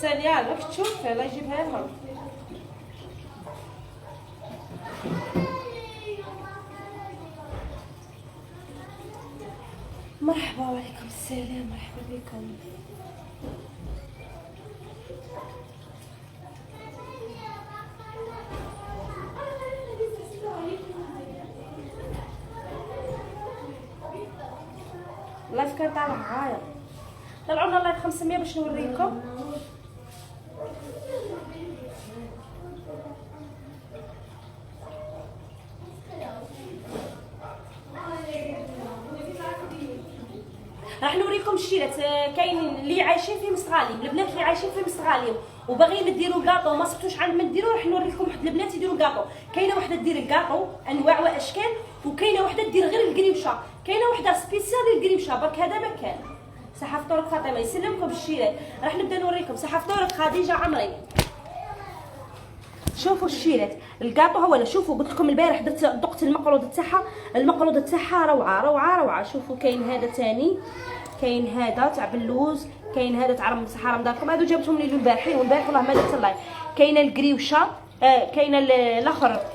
ساليه راك تشوف الله يجيبها لها. مرحبا وعليكم السلام، مرحبا بكم. اللايف كان طالع عاير، طلعونا اللايف 500 باش نوريكم. راح نوريكم الشيرات. كاين اللي عايشين في مستغاليم، البنات اللي عايشين في مستغاليم وباغيين ديروا كاطو ما صبتوش عند ما ديروا، راح نوريكم واحد البنات يديروا كاطو. كاينه وحده دير الكاطو انواع واشكال، وكاينه وحده دير غير القريوشه، كاينه وحده سبيسيال للقريوشه. برك هذا ما كان. صحه فطورك فاطمه يسلمكم بالشيرات. راح نبدا نوريكم. صحه فطورك خديجه عمري. شوفوا الشيرات الكاطو هو. انا شوفوا قلت لكم البارح درت دقت المقروض تاعها، المقروض تاعها روعه روعه روعه. شوفوا كاين هذا ثاني، كاين هذا تاع بلوز، كاين هذا تاع صحه رمضانكم. هادو جابتهم لي البارحين والبارح والله ما درت اللايف. كاينه القريوشه، كاينه الاخر.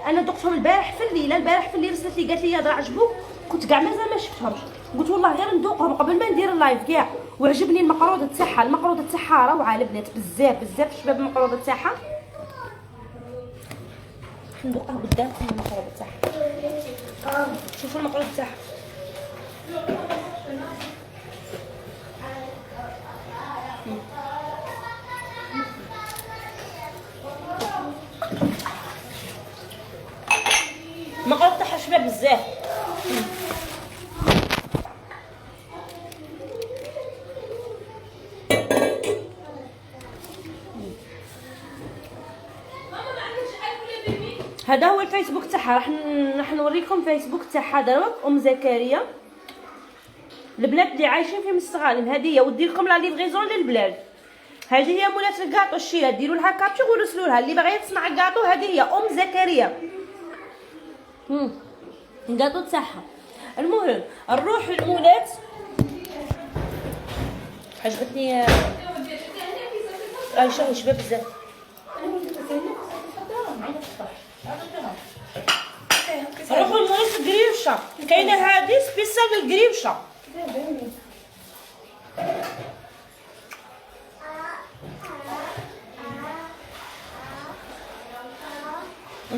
انا دقتهم البارح في الليله، البارح في الليل رسلت لي قالت لي هذا عجبوك، كنت كاع مازال ما شفتهمش، قلت والله غير ندوقهم قبل ما ندير اللايف كاع. وعجبني المقروض تاعها، المقروض تاعها روعه البنات بزاف بزاف. شباب المقروض تاعها ندوقها قدامكم. المقروض تاعها شوفوا المقروض تاعها. المقروض تاعها شباب بزاف. هذا هو الفيسبوك تاعها. راح نوريكم فيسبوك تاعها دروك. زكريا البنات اللي عايشين في مستغانم، هذه هي. ودير لكم لا ليفريزون للبلاد. هذه هي مولات الكاطو الشيرات، ديروا لها كابتشو ورسلوا لها. اللي باغيه تصنع الكاطو هذه هي زكريا. الكاطو تاعها. المهم نروح للمولات. عجبتني عايشه شباب بزاف. نروحوا لمولات القريوشه. كاينه هذه سبيسيال للقريوشه.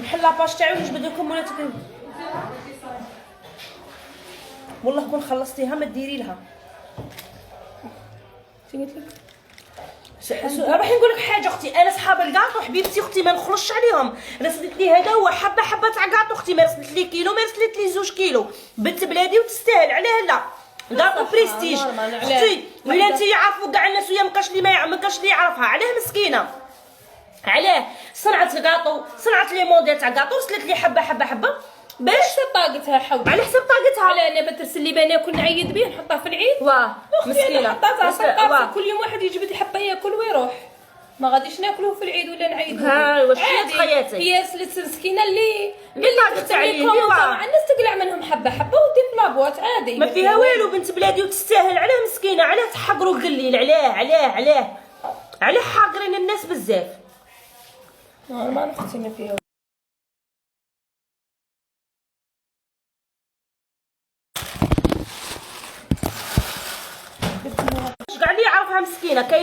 نحل لاباج تاعي ونجبد لكم مولات القريوشه. والله كون خلصتيها ما ديري لها. قلت لك راح نقول لك حاجه اختي. انا صحاب الكاطو حبيبتي اختي ما نخلصش عليهم. رسلت لي هذا هو حبه حبه تاع كاطو اختي، ما رسلت لي كيلو، ما رسلت لي 2 كيلو. بنت بلادي وتستاهل. علاه لا كاطو بريستيج اختي. ولا انت يعرفوا كاع الناس ويا مكاش اللي ما كاش اللي يعرفها. علاه مسكينه؟ علاه صنعت الكاطو، صنعت لي موديل تاع كاطو، رسلت لي حبه حبه حبه باش حسب طاقتها حول. على حسب طاقتها. على انا بترسل لي بناكل نعيد بيه نحطها في العيد. واه مسكينه حطها كل يوم واحد يجبد حبه ياكل ويروح. ما غاديش ناكلوه في العيد ولا نعيدوه. ها واش خياتي. هي سلسله مسكينه اللي طاقتها مع الناس تقلع منهم حبه حبه ودير في لابواط عادي. ما فيها والو بنت بلادي وتستاهل. علاه مسكينه؟ علاه تحقروا قليل؟ علاه حاقرين الناس بزاف؟ ما نختي ما فيها. كاع اللي يعرفها مسكينه. كاين